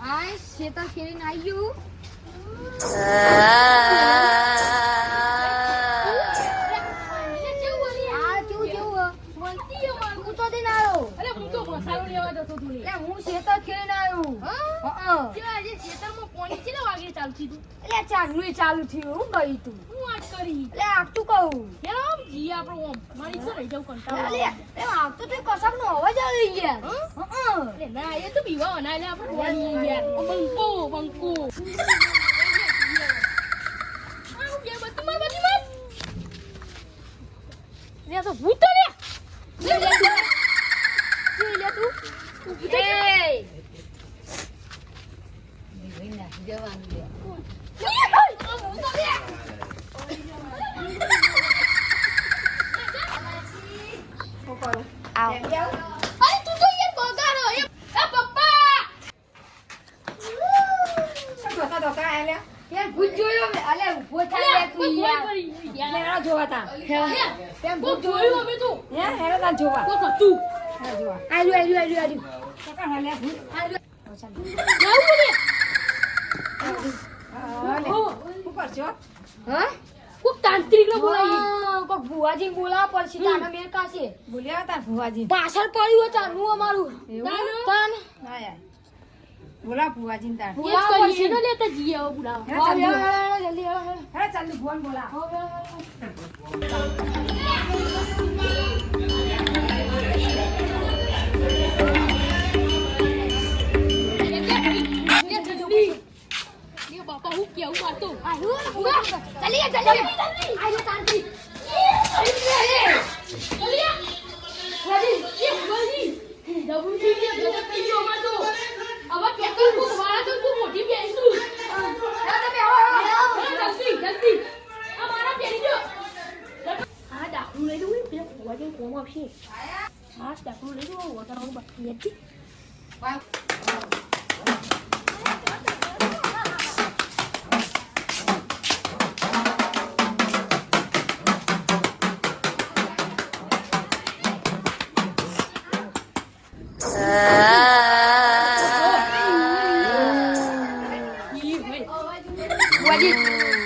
આ શેતા ખેરીને આવી ગયું. ચાલુ થયું હું ગઈ તું હું વાત કરી એટલે આપતું કહું કેમ જી આપણો મારી તો રહી જાવ કંટાળો એટલે આવતો તો કસાક નો અવાજ આવી ગયા એટલે ના એ તો બીવા ના એટલે આપણે બોલી ગયા બંકો આવ કે બધું માર બધી મત લે તો ભૂત લે લે તું એ વિના જવાન લે તાંત્રિક ને બોલાવી કોક ભુવાજી બોલાવ પડશે તાના મેર કાશે બોલ્યા તા ભુવાજી પાછળ પડ્યું ચાનું અમારું તાન આયા બોલા ભુવાજી તાન બોલા પડશે ને લેતા જીએ હવે બોલાવ જલ્દી હે ચાલ ફોન બોલા બાપા હું કેવું મારતો ચાલી આયો તાંત્રિક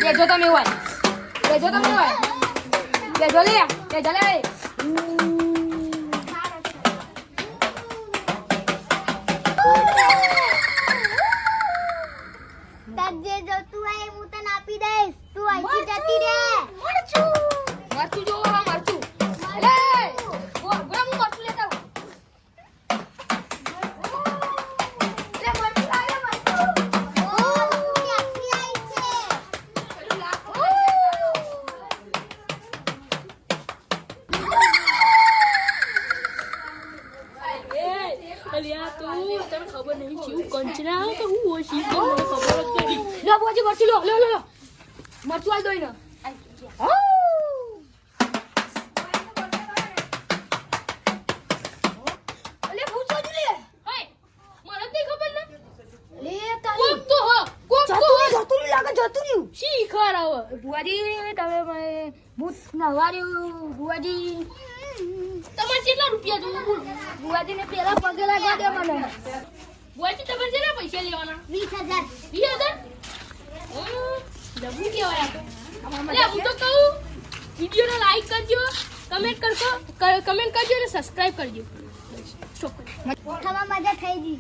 લેજો તમે હોય લેજો લે જે જોતું હોય હું તને આપી દઈશ તું અહીંથી જતી રહે મરચું જો મરચું લે હું મરચું લેતા લે મરચું લાગે મરચું ઓ ક્યાંથી આવી છે અલિયા તું તને ખબર નહીં કેવું કંચના તો હું ઓછી તો મને ખબર જ નથી લો બોજી મરચું લો મરચું આલ દોઈ ને અલે પૂછો જ લે હે મને જ ખબર ને લે તારી કોક તો હો જતું રહ્યું શી ખરાવ બુવાજી તમે મને ભૂત નવાર્યું બુવાજી તમારે કેટલા રૂપિયા જોવું બોલ બુવાજીને પેલા પગે લાગવા દે મને બુવાજી તમારે કેટલા પૈસા લેવાના 20000 ડબુ કેવાય આ તો એટલે હું તો કહું વિડિયોને લાઈક કરજો કમેન્ટ કરજો અને સબસ્ક્રાઇબ કરજો ઓઠામાં મજા થઈ ગઈ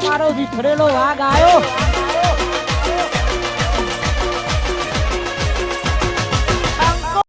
મારો વિખરેલો વાઘ આવ્યો